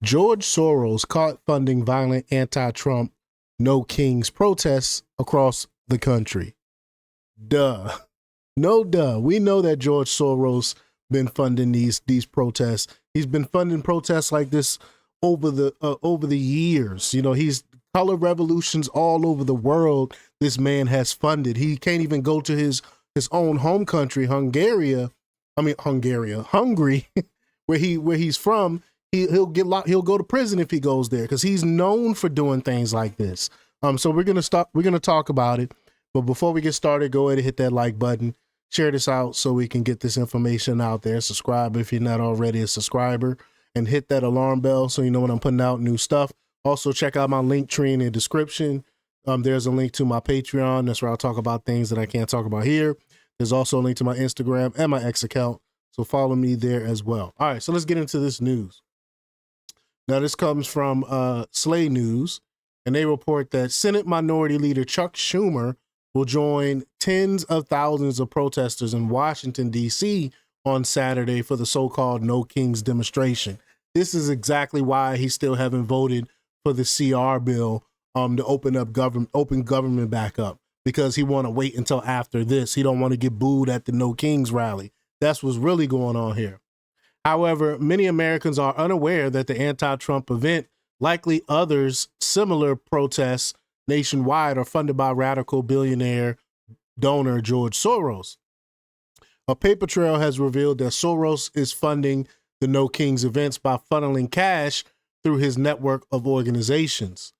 George Soros caught funding violent anti-Trump No Kings protests across the country. Duh. No duh. We know that George Soros been funding these protests. He's been funding protests like this over the years. You know, he's color revolutions all over the world. This man has funded. He can't even go to his own home country, Hungary, where he's from. He'll get locked. He'll go to prison if he goes there because he's known for doing things like this. So we're gonna talk about it. But before we get started, go ahead and hit that like button. Share this out so we can get this information out there. Subscribe if you're not already a subscriber, and hit that alarm bell so you know when I'm putting out new stuff. Also, check out my link tree in the description. There's a link to my Patreon. That's where I'll talk about things that I can't talk about here. There's also a link to my Instagram and my X account. So follow me there as well. All right, so let's get into this news. Now, this comes from Slay News, and they report that Senate Minority Leader Chuck Schumer will join tens of thousands of protesters in Washington, D.C. on Saturday for the so-called No Kings demonstration. This is exactly why he still haven't voted for the CR bill to open government back up, because he want to wait until after this. He don't want to get booed at the No Kings rally. That's what's really going on here. However, many Americans are unaware that the anti-Trump event, likely others similar protests nationwide, are funded by radical billionaire donor George Soros. A paper trail has revealed that Soros is funding the No Kings events by funneling cash through his network of organizations.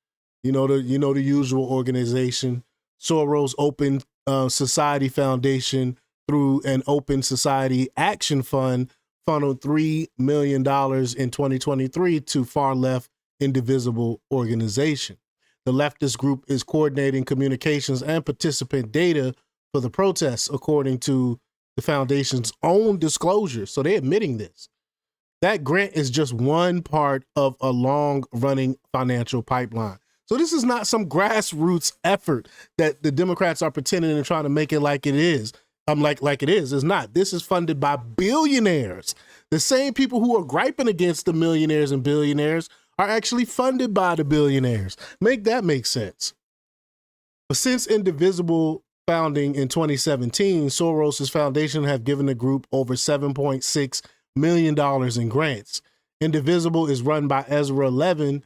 You know the usual organization. Soros Open Society Foundation, through an Open Society Action Fund, funneled $3 million in 2023 to far-left Indivisible organization. The leftist group is coordinating communications and participant data for the protests, according to the foundation's own disclosure. So they're admitting this. That grant is just one part of a long-running financial pipeline. So this is not some grassroots effort that the Democrats are pretending and trying to make it like it is. Like it is. It's not. This is funded by billionaires. The same people who are griping against the millionaires and billionaires are actually funded by the billionaires. Make that make sense. But since Indivisible founding in 2017, Soros' foundation have given the group over $7.6 million in grants. Indivisible is run by Ezra Levin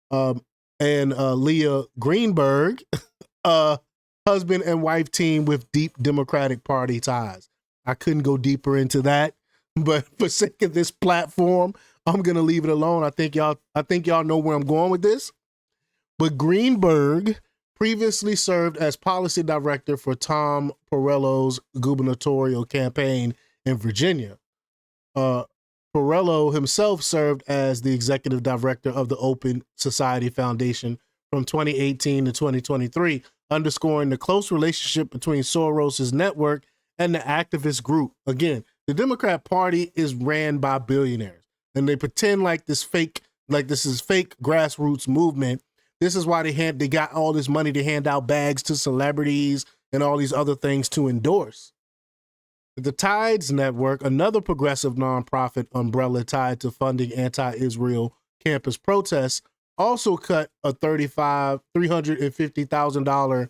and Leah Greenberg, husband and wife team with deep Democratic Party ties. I couldn't go deeper into that, but for sake of this platform, I'm gonna leave it alone. I think y'all know where I'm going with this. But Greenberg previously served as policy director for Tom Perello's gubernatorial campaign in Virginia. Perello himself served as the executive director of the Open Society Foundation from 2018 to 2023, underscoring the close relationship between Soros' network and the activist group. Again, the Democrat Party is ran by billionaires, and they pretend like this is fake grassroots movement. This is why they got all this money to hand out bags to celebrities and all these other things to endorse. The Tides Network, another progressive nonprofit umbrella tied to funding anti-Israel campus protests, also cut a $350,000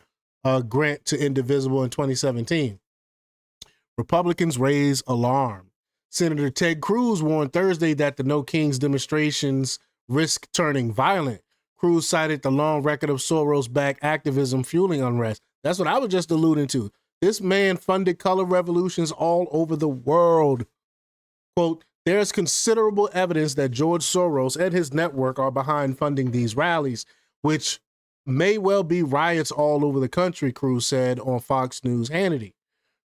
grant to Indivisible in 2017. Republicans raise alarm. Senator Ted Cruz warned Thursday that the No Kings demonstrations risk turning violent. Cruz cited the long record of Soros-backed activism fueling unrest. That's what I was just alluding to. This man funded color revolutions all over the world. Quote, there's considerable evidence that George Soros and his network are behind funding these rallies, which may well be riots all over the country, Cruz said on Fox News Hannity.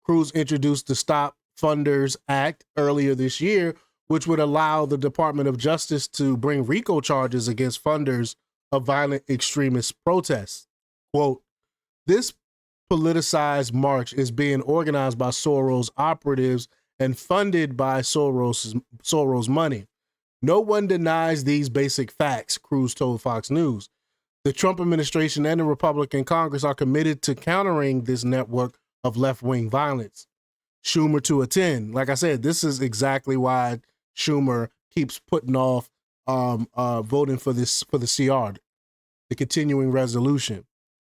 Cruz introduced the Stop Funders Act earlier this year, which would allow the Department of Justice to bring RICO charges against funders of violent extremist protests. Quote, this politicized march is being organized by Soros operatives and funded by Soros money. No one denies these basic facts, Cruz told Fox News. The Trump administration and the Republican Congress are committed to countering this network of left-wing violence. Schumer to attend. Like I said, this is exactly why Schumer keeps putting off voting for the CR, the continuing resolution.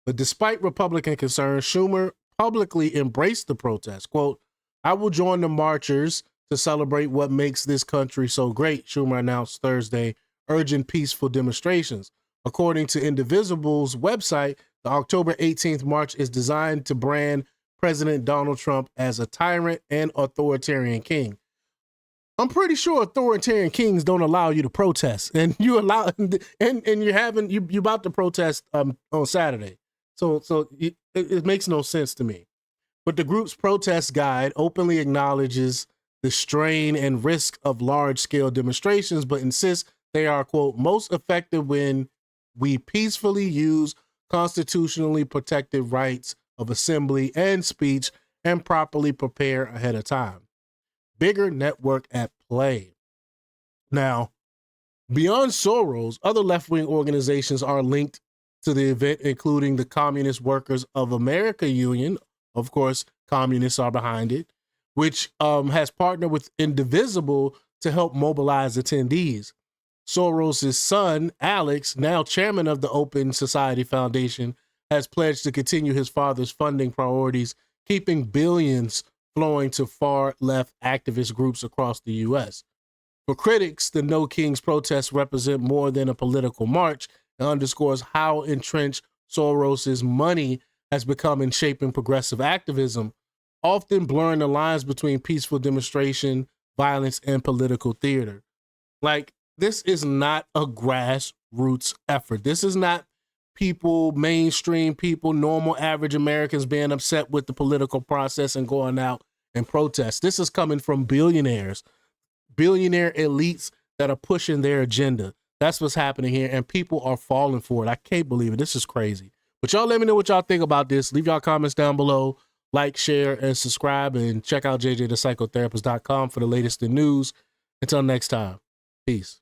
But despite Republican concerns, Schumer publicly embraced the protest. Quote, "I will join the marchers to celebrate what makes this country so great," Schumer announced Thursday, urging peaceful demonstrations. According to Indivisible's website, the October 18th march is designed to brand President Donald Trump as a tyrant and authoritarian king. I'm pretty sure authoritarian kings don't allow you to protest, and you allow, and you about to protest on Saturday. So it makes no sense to me. But the group's protest guide openly acknowledges the strain and risk of large-scale demonstrations, but insists they are, quote, "most effective when we peacefully use constitutionally protected rights of assembly and speech and properly prepare ahead of time." Bigger network at play. Now, beyond Soros, other left-wing organizations are linked to the event, including the Communist Workers of America Union. Of course, communists are behind it, which has partnered with Indivisible to help mobilize attendees. Soros' son, Alex, now chairman of the Open Society Foundation, has pledged to continue his father's funding priorities, keeping billions flowing to far-left activist groups across the U.S. For critics, the No Kings protests represent more than a political march and underscores how entrenched Soros' money has become in shaping progressive activism, often blurring the lines between peaceful demonstration, violence, and political theater. Like, this is not a grassroots effort. This is not people, mainstream people, normal average Americans being upset with the political process and going out and protest. This is coming from billionaires, billionaire elites that are pushing their agenda. That's what's happening here, and people are falling for it. I can't believe it. This is crazy. But y'all let me know what y'all think about this. Leave y'all comments down below. Like, share, and subscribe, and check out jjthepsychotherapist.com for the latest in news. Until next time, peace.